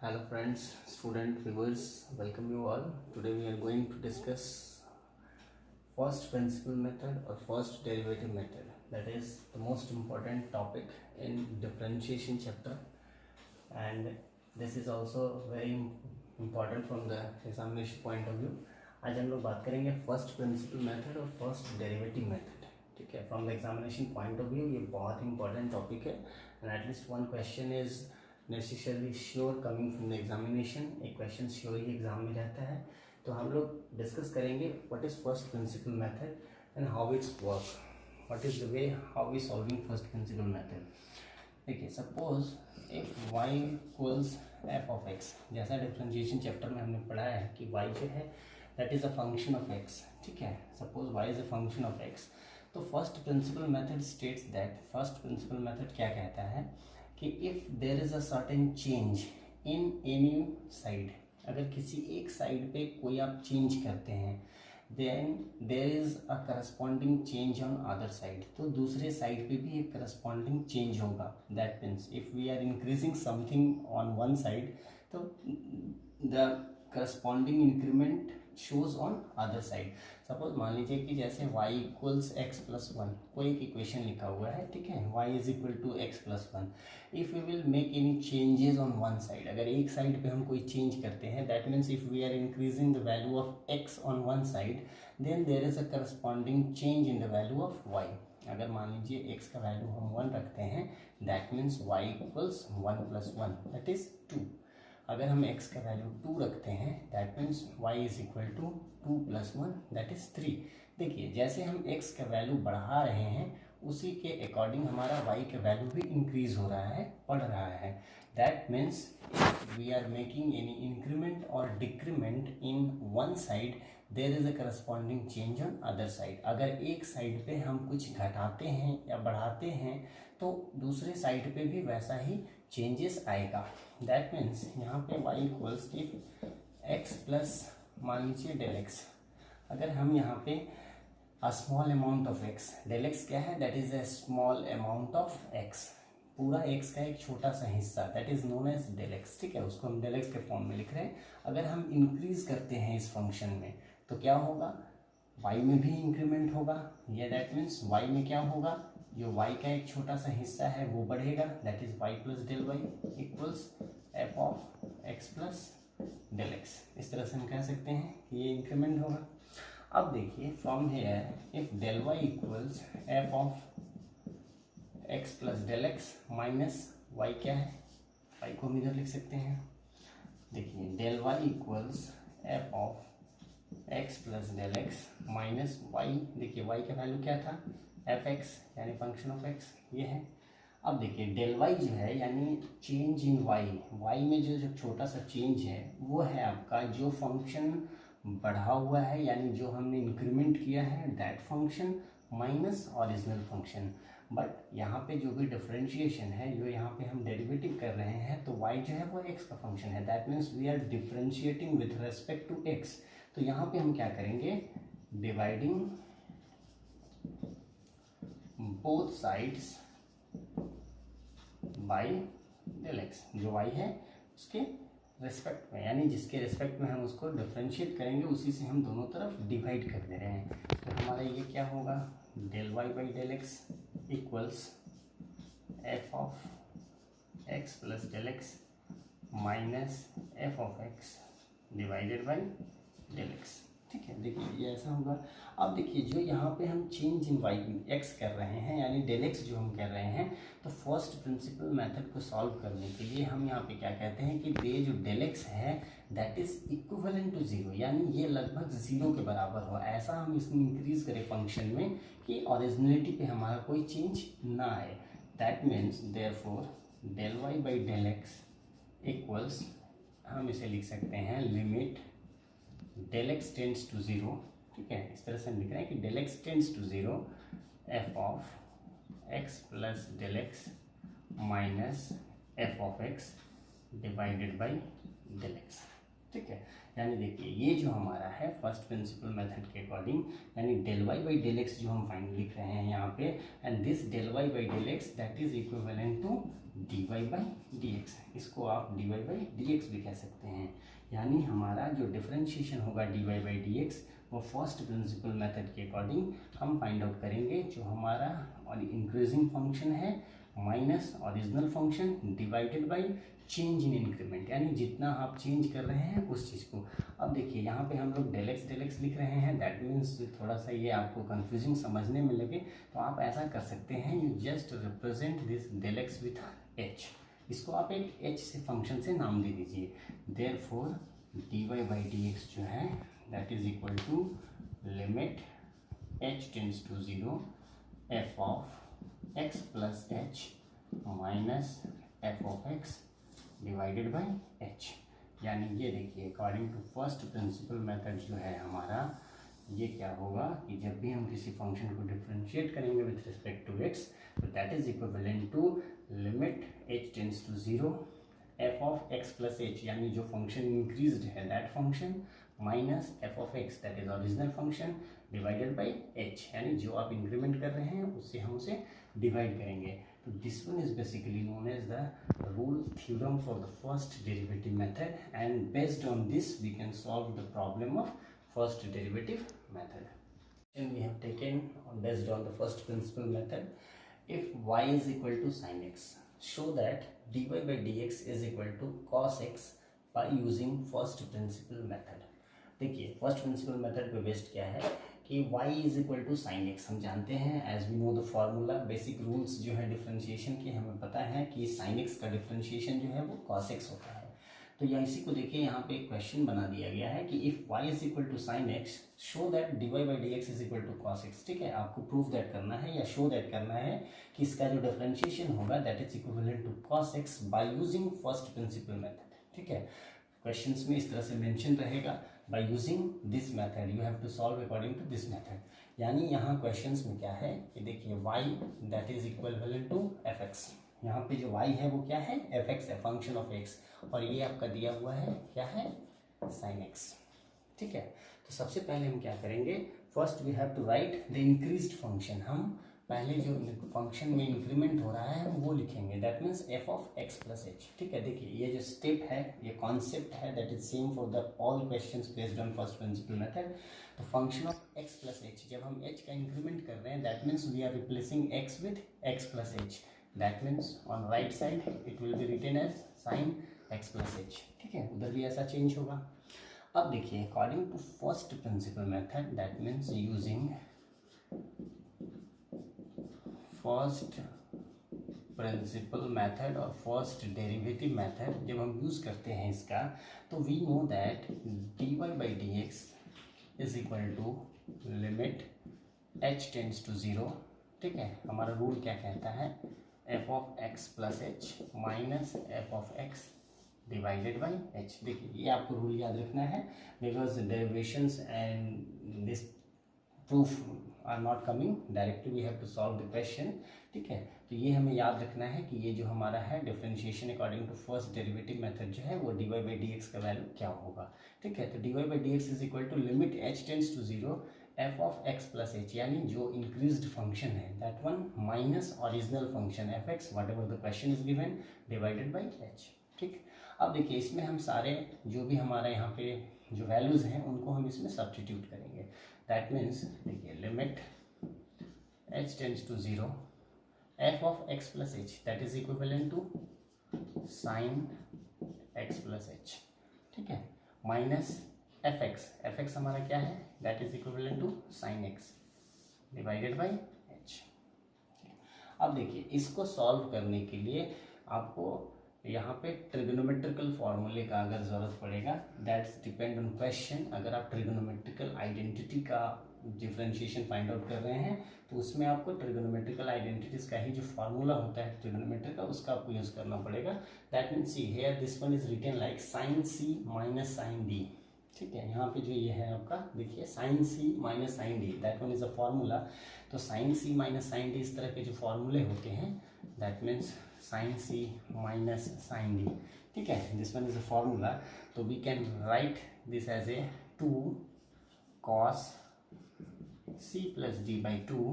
Hello friends, student viewers, welcome you all. Today we are going to discuss first principle method or first derivative method. That is the most important topic in differentiation chapter, and this is also very important from the examination point of view. आज हम लोग बात करेंगे first principle method और first derivative method. ठीक है, from the examination point of view ये बहुत इंपॉर्टेंट टॉपिक है and at least one question is necessarily sure coming from the examination. एक क्वेश्चन श्योर ही एग्जाम में रहता है. तो हम लोग डिस्कस करेंगे what is first principle method and how it's work, what is the way how we solving first principle method. देखिए, suppose if y equals F of X, जैसा डिफरेंशिएशन चैप्टर में हमने पढ़ा है कि y जो है that is a function of x. ठीक है, suppose y is a function of x. तो first principle method states that, first principle method क्या कहता है कि if there is a certain change in any side, अगर किसी एक साइड पे कोई आप चेंज करते हैं then there is a corresponding change on other side, तो दूसरे साइड पे भी एक करस्पॉन्डिंग चेंज होगा. That means if we are increasing something on one side तो the corresponding increment shows on other side. Suppose मान लीजिए कि जैसे y equals x plus one, कोई एक इक्वेशन लिखा हुआ है. ठीक है, y is equal to x plus one. If we will make any changes on one side, अगर एक साइड पे हम कोई चेंज करते हैं that means if we are increasing the value of x on one side then there is a corresponding change in the value of y. अगर मान लीजिए x का वैल्यू हम 1 रखते हैं that means y equals 1 plus 1 that is 2. अगर हम x का वैल्यू 2 रखते हैं that means y is equal to 2 plus 1 that is 3. देखिए, जैसे हम x का वैल्यू बढ़ा रहे हैं उसी के अकॉर्डिंग हमारा y का वैल्यू भी इंक्रीज हो रहा है, बढ़ रहा है. That means we are making any increment और decrement in one side there is a corresponding change on other side. अगर एक साइड पे हम कुछ घटाते हैं या बढ़ाते हैं तो दूसरे साइड पे भी वैसा ही चेंजेस आएगा. दैट मीन्स यहाँ पे y equals F X plus मान लीजिए डेल एक्स, अगर हम यहाँ पे a small amount of X, del X क्या है that is a small amount of X, पूरा एक्स का एक छोटा सा हिस्सा that is known as del x. ठीक है, उसको हम डेल एक्स के फॉर्म में लिख रहे हैं. अगर हम इंक्रीज करते हैं इस फंक्शन में तो क्या होगा, y में भी इंक्रीमेंट होगा. ये दैट मीन्स y में क्या होगा, जो y का एक छोटा सा हिस्सा है वो बढ़ेगा that is y plus del Y equals F of x plus del X. इस तरह से हम कह सकते हैं कि ये इंक्रीमेंट होगा. अब देखिए from here if del Y equals F of x plus del x minus Y, क्या है y को हम इधर लिख सकते हैं. देखिए del Y equals F of x plus del x minus Y. देखिए y का वैल्यू क्या था एफ एक्स यानी फंक्शन ऑफ x, ये है. अब देखिए डेल वाई जो है यानी चेंज इन y में जो छोटा सा चेंज है वो है आपका जो फंक्शन बढ़ा हुआ है यानी जो हमने इंक्रीमेंट किया है that function minus original function. But यहाँ पे जो भी डिफरेंशिएशन है, जो यहाँ पे हम डेरिवेटिव कर रहे हैं तो y जो है वो x का फंक्शन है. That means we are differentiating with respect to x. तो यहाँ पे हम क्या करेंगे, dividing both sides by del x, जो y है उसके रेस्पेक्ट में यानी जिसके रेस्पेक्ट में हम उसको डिफरेंशिएट करेंगे उसी से हम दोनों तरफ डिवाइड कर दे रहे हैं. तो हमारा ये क्या होगा, del y by del x equals F of x plus del x minus f of x divided by del x. ठीक है, देखिए ये ऐसा होगा. अब देखिए जो यहाँ पे हम चेंज इन वाई एक्स कर रहे हैं यानी डेल एक्स जो हम कर रहे हैं, तो फर्स्ट प्रिंसिपल मेथड को सॉल्व करने के लिए हम यहाँ पे क्या कहते हैं कि ये जो डेल एक्स है that is equivalent to zero, यानी ये लगभग जीरो के बराबर हो. ऐसा हम इसमें इंक्रीज करें फंक्शन में कि ओरिजिनलिटी पे हमारा कोई चेंज ना आए. That means therefore del y by del x equals, हम इसे लिख सकते हैं limit del x tends to zero. ठीक है, इस तरह से हम लिख रहे हैं कि del x tends to zero f of x plus del x minus f of x divided by del x. ठीक है, यानी देखिए ये जो हमारा है फर्स्ट प्रिंसिपल मेथड के अकॉर्डिंग यानी del y by del x जो हम फाइनल लिख रहे हैं यहाँ पे, and this del y by del x that is equivalent to dy by d x, इसको आप dy बाई डी एक्स भी कह सकते हैं। यानी हमारा जो डिफरेंशिएशन होगा dy बाई डी एक्स वो फर्स्ट प्रिंसिपल मेथड के अकॉर्डिंग हम फाइंड आउट करेंगे। जो हमारा और इंक्रीजिंग फंक्शन है minus original function divided by change in increment, यानी जितना आप चेंज कर रहे हैं उस चीज़ को। अब देखिए यहाँ पे हम लोग डेल एक्स लिख रहे हैं, दैट मीन्स थोड़ा सा ये आपको कंफ्यूजिंग समझने में लगे तो आप ऐसा कर सकते हैं, you just represent this del x with h, इसको आप एक एच से फंक्शन से नाम दे दीजिए। Therefore d y by d x जो है that is equal to limit h tends to 0 f of x plus h minus f of x divided by h. यानी ये देखिए according to first principle method जो है हमारा, ये क्या होगा कि जब भी हम किसी फंक्शन को डिफरेंशिएट करेंगे विथ रिस्पेक्ट टू एक्स तो that is equivalent to limit h tends to 0 f of x plus h, यानी जो फंक्शन इंक्रीज्ड है that function minus f of x that is original function divided by h, यानी जो आप increment कर रहे हैं उससे हम उसे डिवाइड करेंगे। तो this one is basically known as the rule theorem for the first derivative method, and based on this we can solve the problem of first derivative method. And we have taken based on the first principle method, if y is equal to sin x, show that dy by dx is equal to cos x by using first principle method. देखिए first principle method पे based क्या है कि y is equal to sine x, हम जानते हैं as we know the formula, basic rules जो है डिफरेंशिएशन के हमें पता है कि साइन एक्स का डिफरेंशिएशन जो है वो कॉस एक्स होता है। तो यहाँ इसी को देखिए यहाँ पे एक क्वेश्चन बना दिया गया है कि if y is equal to sine x show that d y by d x is equal to cos x. ठीक है, आपको प्रूफ दैट करना है या शो दैट करना है कि इसका जो डिफरेंशिएशन होगा that is equivalent to cos x by using first principle method. ठीक है, क्वेश्चंस में इस तरह से मेंशन रहेगा by using this method you have to solve according to this method। यानी यहाँ क्वेश्चंस में क्या है कि देखिए y that is equivalent to fx, यहाँ पे जो y है वो क्या है fx है, फंक्शन ऑफ x, और ये आपका दिया हुआ है क्या है sin x। ठीक है, तो सबसे पहले हम क्या करेंगे, first we have to write the increased function. हम पहले जो फंक्शन में इंक्रीमेंट हो रहा है हम वो लिखेंगे, that means F of x plus h. ठीक है, देखिए ये जो स्टेप है ये कॉन्सेप्ट है that is same for the all questions based on first principle method. तो function of x plus h, जब हम एच का इंक्रीमेंट कर रहे हैं that means we are replacing x with x plus h, that means on right side it will be written as sine x plus h. ठीक है, उधर भी ऐसा चेंज होगा। अब देखिए according to first principle method that means using first principle method और first derivative method जब हम यूज़ करते हैं इसका, तो we know that d y by d x is equal to limit h tends to 0। ठीक है, हमारा रूल क्या कहता है, f of x plus h minus f of x divided by h. देखिए ये आपको रूल याद रखना है because derivations and this proof are not coming directly, we have to solve the question. ठीक है, तो ये हमें याद रखना है कि ये जो हमारा है differentiation according to first derivative method जो है वो d y by d x का वैल्यू क्या होगा। ठीक है, तो d y by d x is equal to limit h tends to 0 f of x plus h, यानी जो इंक्रीज्ड फंक्शन है that one minus original function f x whatever the question is given divided by h. ठीक, अब देखिए इसमें हम सारे जो भी हमारा यहाँ पे जो वैल्यूज़ हैं उनको हम इसमें सब्स्टिट्यूट करेंगे। दैट मीन्स देखिए limit h tends to 0 f of x plus h that is equivalent to sine x plus h. ठीक है, माइनस एफ एक्स हमारा क्या है that is equivalent to sine x divided by h। अब देखिए इसको solve करने के लिए आपको यहाँ पे ट्रिग्नोमेट्रिकल फॉर्मूले का अगर ज़रूरत पड़ेगा, दैट्स डिपेंड ऑन क्वेश्चन। अगर आप ट्रिग्नोमेट्रिकल आइडेंटिटी का डिफरेंशिएशन फाइंड आउट कर रहे हैं तो उसमें आपको ट्रिग्नोमेट्रिकल आइडेंटिटीज़ का ही जो फार्मूला होता है ट्रिग्नोमेट्री का उसका आपको यूज़ करना पड़ेगा। That means see here this one is written like sine c minus sine d. ठीक है, यहाँ पे जो ये है आपका देखिए sine c minus sine d that one is a formula. तो sine c minus sine d इस तरह के जो फार्मूले होते हैं that means sine c minus sine d. ठीक है, this one is a formula. तो we can write this as a 2 cos c plus d by 2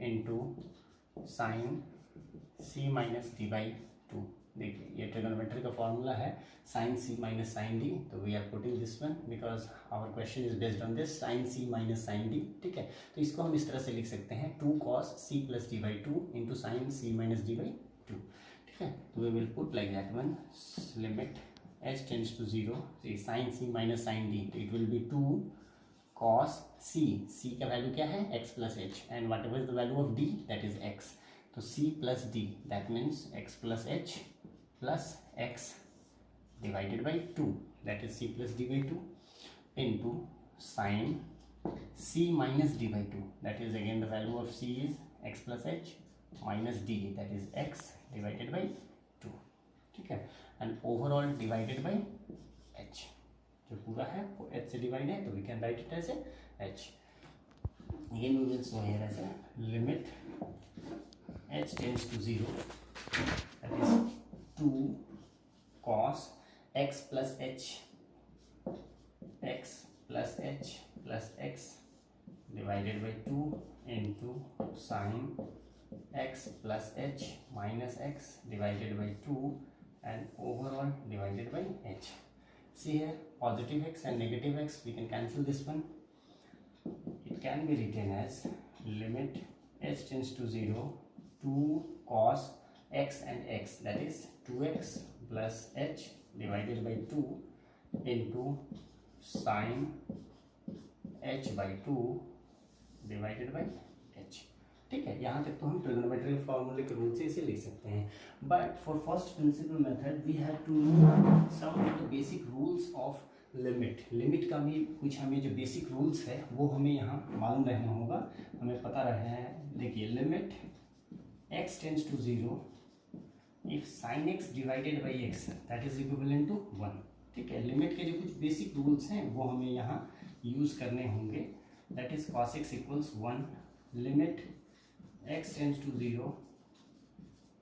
into sine c minus d by 2। देखिए ये ट्रिग्नोमेट्री का फॉर्मूला है sin c minus sine d, तो we are putting this one because our question is based on this sin c minus sine d. ठीक है, तो इसको हम इस तरह से लिख सकते हैं 2 cos c plus d by two into sine c minus d by two. ठीक है, तो we will put like that one, limit h tends to 0, sin c minus sine d, तो it will be 2 cos c का value क्या है x plus h, and whatever is the value of d that is x, तो c plus d दैट means x plus h plus x divided by 2, that is c plus d by 2 into sin c minus d by 2, that is again the value of c is x plus h minus d, that is x divided by 2. ठीक है, and overall divided by h, जो पूरा है वो h से divide है, तो we can write it as a h. Again we will show here as a limit h tends to 0, that is 2 cos x plus h plus x divided by 2 into sin x plus h minus x divided by 2 and overall divided by h. See here, positive x and negative x, we can cancel this one. It can be written as limit h tends to 0, 2 cos x and x, that is 2x plus h divided by 2 into sin h by 2 divided by h. ठीक है, यहाँ तक तो हम trigonometry फॉर्मूले के rule से इसे लिख सकते हैं, but for first principle method we have to know some of the basic rules of limit का भी कुछ हमें जो बेसिक रूल्स है वो हमें यहाँ मालूम रहना होगा, हमें पता रहे हैं। देखिए limit x tends to 0 if sin x divided by x that is equivalent to 1। ठीक है, लिमिट के जो कुछ बेसिक रूल्स हैं वो हमें यहाँ यूज करने होंगे, that is cos x equals 1, limit x tends to 0,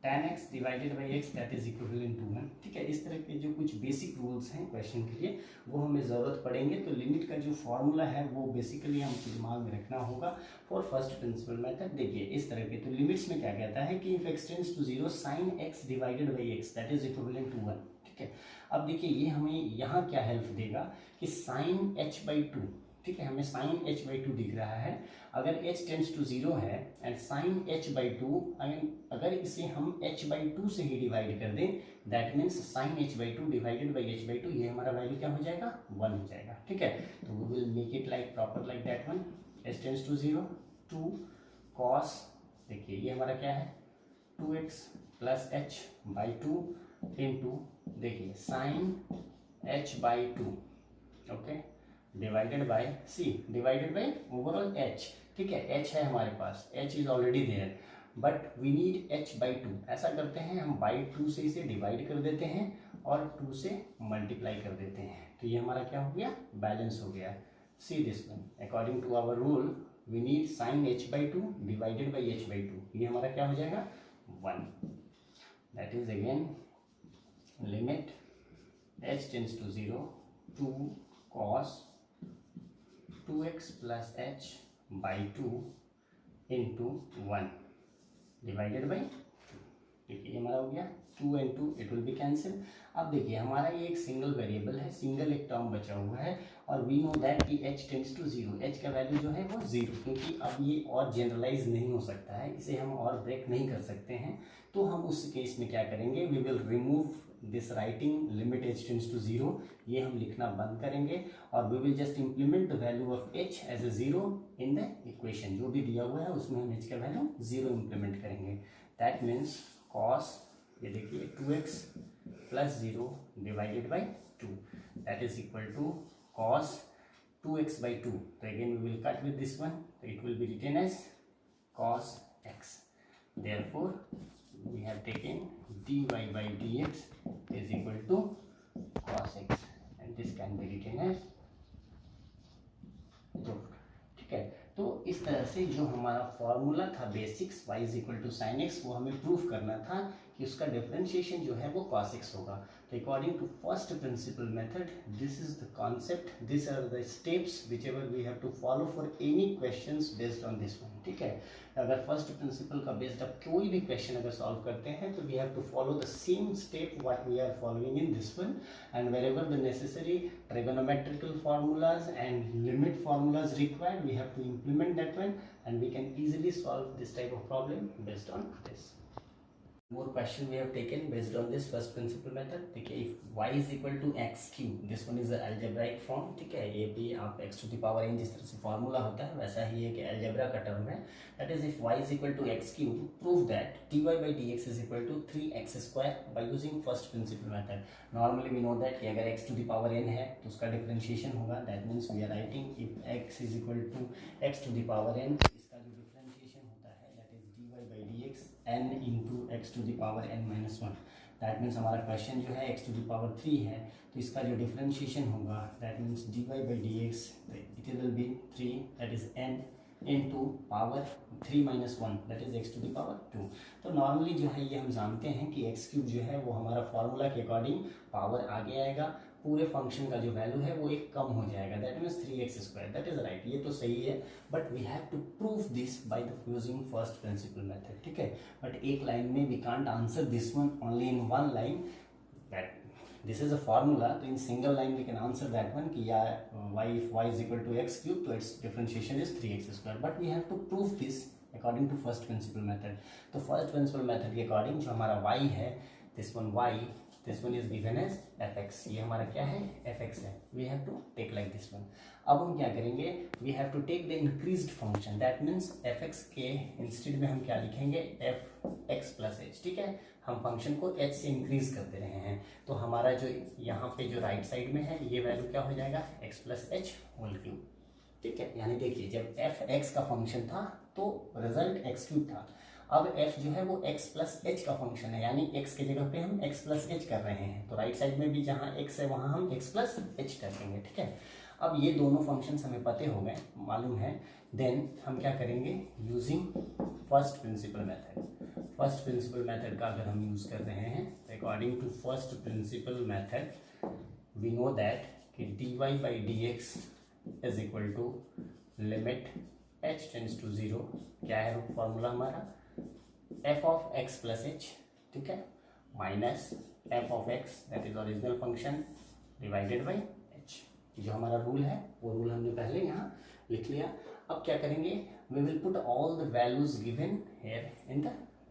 tan x divided by x that is equivalent to 1। ठीक है, इस तरह के जो कुछ बेसिक रूल्स हैं क्वेश्चन के लिए वो हमें ज़रूरत पड़ेंगे, तो लिमिट का जो फॉर्मूला है वो बेसिकली हमको दिमाग में रखना होगा फॉर फर्स्ट प्रिंसिपल मेथड। देखिए इस तरह के, तो लिमिट्स में क्या कहता है कि if x tends to 0 sin x divided by x that is equivalent to 1। ठीक है, अब देखिए ये हमें यहाँ क्या हेल्प देगा कि sin h बाई 2, ठीक है, हमें sin h बाई 2 दिख रहा है, अगर h टेंड्स टू 0 है एंड sin h बाई 2, अगर इसे हम h बाई 2 से ही डिवाइड कर दें that means sin h by 2 divided by h by 2, ये हमारा वैल्यू क्या हो जाएगा 1 हो जाएगा। ठीक है, तो we will make it like proper like that one, h tends to 0, 2 cos, देखिए ये हमारा क्या है 2x plus h by 2 into देखिए sin h by 2, okay, divided by c, divided by overall h। ठीक है, h है हमारे पास, h is already there but we need h by 2। ऐसा करते हैं हम बाई 2 से इसे डिवाइड कर देते हैं और 2 से मल्टीप्लाई कर देते हैं, तो ये हमारा क्या हो गया बैलेंस हो गया। See this one, according to our rule we need sin h by 2 divided by h by 2, ये हमारा क्या हो जाएगा 1, that is again limit h tends to 0, 2 cos 2x plus h by 2 into 1 divided by 2। देखिए ये हमारा हो गया 2 and 2 it will be cancel। अब देखिए हमारा ये एक सिंगल वेरिएबल है, सिंगल एक टर्म बचा हुआ है और वी नो दैट कि h टेंड्स टू 0, h का वैल्यू जो है वो 0, क्योंकि अब ये और जनरलाइज नहीं हो सकता है, इसे हम और ब्रेक नहीं कर सकते हैं, तो हम उस केस में क्या करेंगे, we will remove this writing limit h tends to 0, ये हम लिखना बंद करेंगे और we will just implement the value of h as a 0 in the equation, जो भी दिया हुआ है उसमें हम h का वैल्यू 0 इम्प्लीमेंट करेंगे। दैट मीन्स cos, ये देखिए 2x plus 0 divided by 2 that is equal to cos 2x by 2, तो again we will cut with this one, so it will be written as cos x, therefore we have taken dy by dx is equal to cos x and this can be written as proved। ठीक है, तो इस तरह से जो हमारा formula था basics y is equal to sine x, वो हमें प्रूफ करना था कि उसका डिफरेंशिएशन जो है वो cos x होगा। तो according to first principle method, this is the concept, this are the steps whichever we have to follow for any questions based on this one. ठीक है, अगर फर्स्ट प्रिंसिपल का based आप कोई भी question अगर सॉल्व करते हैं तो we have to follow the same step what we are following in this one, and wherever the necessary trigonometrical formulas and limit formulas required, we have to implement that one, and we can easily solve this type of problem based on this. More question we have taken based on this first principle method. ठीक है, if y is equal to x cube, this one is the algebraic form. ठीक है, ये भी आप x to the power n जिस तरह से फॉर्मूला होता है वैसा ही है कि algebra का टर्म है. That is, if y is equal to x cube, prove that dy by dx is equal to 3x square by using first principle method. Normally we know that कि अगर x to the power n है तो उसका differentiation होगा. That means we are writing if x is equal to x to the power n, इसका जो differentiation होता है that is dy by dx n into x to the power n minus 1. That means हमारा question जो है x to the power 3 है, तो इसका जो डिफरेंशिएशन होगा that means dy by dx it will B 3 that is n into power 3 minus 1 that is x to the power 2. तो normally जो है ये हम जानते हैं कि x क्यूब जो है वो हमारा फॉर्मूला के अकॉर्डिंग पावर आगे आएगा, पूरे फंक्शन का जो वैल्यू है वो एक कम हो जाएगा, that means 3x square. That is right, ये तो सही है, but we have to prove this by the using first principle method. ठीक है, बट एक लाइन में we can't answer this one only in one line, that this is a formula. तो in single line we can answer that one कि या y is equal to x cube, तो its differentiation is 3x square, but we have to prove this according to first principle method. तो first principle method के according जो हमारा y है, this one y, this one is given as fx, ये हमारा क्या है fx है, we have to take like this one. अब हम क्या करेंगे, we have to take the increased function, that means fx के इंस्टेड में हम क्या लिखेंगे fx plus h. ठीक है, हम फंक्शन को h से इंक्रीज करते रहे हैं, तो हमारा जो यहाँ पे जो राइट साइड में है ये वैल्यू क्या हो जाएगा x plus h whole cube. ठीक है, यानी देखिए जब fx का फंक्शन था तो रिजल्ट x क्यूब था, अब f जो है वो x प्लस h का फंक्शन है, यानी x के जगह पे हम x प्लस h कर रहे हैं, तो राइट साइड में भी जहाँ x है वहाँ हम x प्लस h कर देंगे. ठीक है, अब ये दोनों फंक्शंस हमें पते हो गए, मालूम है, देन हम क्या करेंगे using first principle method. First principle method का अगर हम यूज कर रहे हैं तो according to first principle method we know that कि dy by dx is equal to limit h tends to 0, क्या है फॉर्मूला हमारा f of x plus h. ठीक है, minus f of x that is original function divided by h. जो हमारा rule है वो रूल हमने पहले यहाँ लिख लिया. अब क्या करेंगे, we will put all the values given here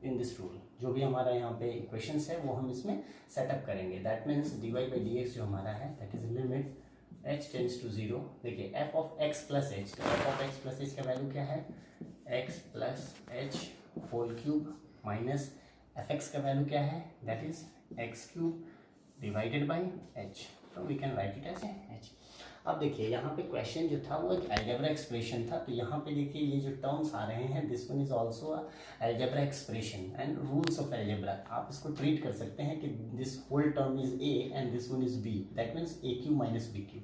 in this rule. जो भी हमारा यहाँ पे इक्वेशंस है वो हम इसमें सेटअप करेंगे. That means dy by dx जो हमारा है that is limit h tends to 0. देखिए f of x plus h, तो f of x plus h का वैल्यू क्या है x plus h whole cube minus fx का वैल्यू क्या है that is x cube divided by h. तो we can write it as h. अब देखिए यहाँ पे क्वेश्चन जो था वो एक अलजेब्रा एक्सप्रेशन था, तो यहाँ पे देखिए ये जो टर्म्स आ रहे हैं this one is also algebra expression and rules of algebra. आप इसको ट्रीट कर सकते हैं कि this whole term is a and this one is b, that means a cube minus b cube.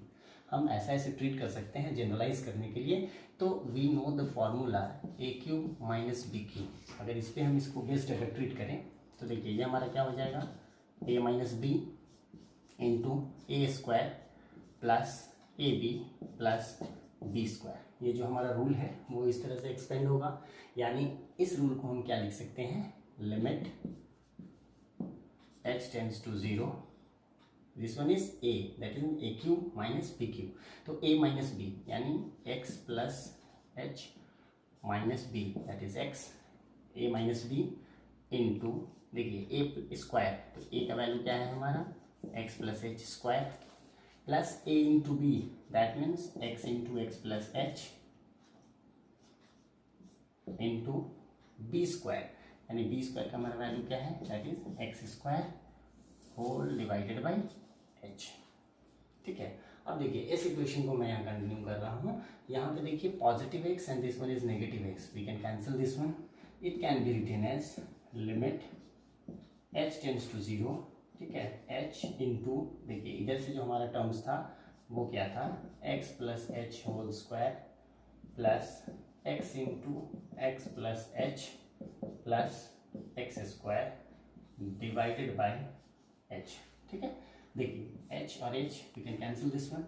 हम ऐसे ट्रीट कर सकते हैं जनरलाइज करने के लिए. तो we know the formula a cube minus b cube. अगर इस पर हम इसको बेस्ड अगर ट्रीट करें तो देखिए ये हमारा क्या हो जाएगा a minus b into a square plus a b plus b square. ये जो हमारा रूल है वो इस तरह से एक्सपेंड होगा, यानी इस रूल को हम क्या लिख सकते हैं, limit h tends to 0, this one is a that is a cube minus b cube. तो a माइनस b यानी x plus h minus b that is x a minus b into देखिए a square, तो a का value क्या है हमारा x plus h square plus a into b that means x into x plus h into b square, यानी b square का हमारा value क्या है that is x square whole divided by h. ठीक है, अब देखिए इस इक्वेशन को मैं यहाँ कंटिन्यू कर रहा हूँ. यहाँ पे देखिए positive x and this one is negative x, we can cancel this one. It can be written as limit h tends to 0. ठीक है, h इंटू देखिए इधर से जो हमारा टर्म्स था वो क्या था x plus h whole square plus x into x plus h plus x square divided by h। ठीक है, देखिए h और h we can cancel this one.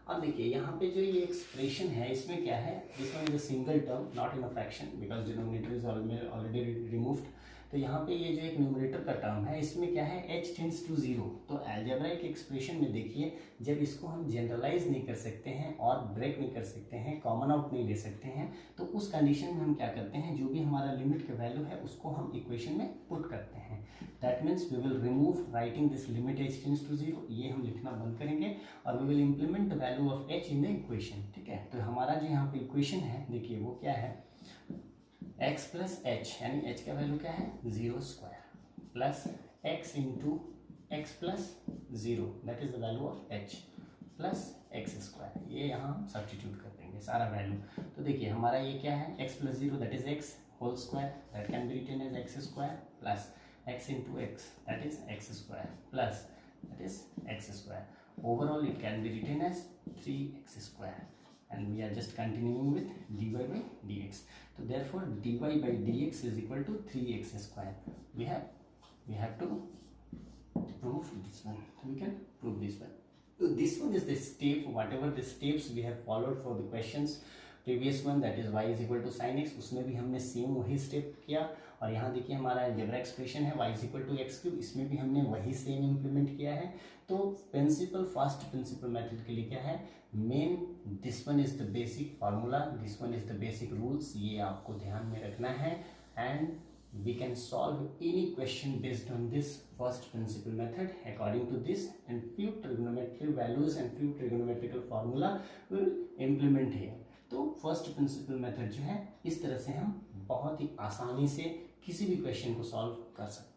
अब देखिए यहाँ पे जो ये एक्सप्रेशन है इसमें क्या है, this one is a single term not in a fraction because denominator is already removed. तो यहाँ पे ये जो एक न्यूमरेटर का टर्म है इसमें क्या है, h टेंड्स टू 0। तो अलजेब्राइक एक्सप्रेशन में देखिए जब इसको हम जनरलाइज नहीं कर सकते हैं और ब्रेक नहीं कर सकते हैं, कॉमन आउट नहीं ले सकते हैं, तो उस कंडीशन में हम क्या करते हैं, जो भी हमारा लिमिट का वैल्यू है उसको हम इक्वेशन में पुट करते हैं। That means we will remove writing this limit h tends to 0, ये हम लिखना बंद करेंगे और we will implement the value of h in the equation. ठीक है, तो हमारा जो यहाँ पे इक्वेशन है देखिए वो क्या है, x प्लस एच, यानी h का वैल्यू क्या है 0 square plus x into x plus 0 that is the value of h plus x square. ये यहाँ हम सब्सटीट्यूट कर देंगे सारा वैल्यू। तो देखिए हमारा ये क्या है, x plus 0 that is x whole square that can be written as x square plus x into x that is x square plus that is x square. Overall it can be written as 3x square and we are just continuing with dy by dx. So therefore dy by dx is equal to 3x square. We have to prove this one. We can prove this one. So this one is the step, whatever the steps we have followed for the questions previous one, that is y is equal to sin x, उसमें भी हमने same वही step किया। और यहाँ देखिए हमारा algebra expression है y is equal to x cube, इसमें भी हमने वही सेम इम्प्लीमेंट किया है। तो प्रिंसिपल फर्स्ट प्रिंसिपल मेथड के लिए क्या है, main this one is the basic formula, this one is the basic rules, ये आपको ध्यान में रखना है। And we can solve any question based on this first principle method according to this, and few trigonometric values and few trigonometrical formula will implement here। तो first principle method जो है इस तरह से हम बहुत ही आसानी से किसी भी क्वेश्चन को सॉल्व कर सकते हैं।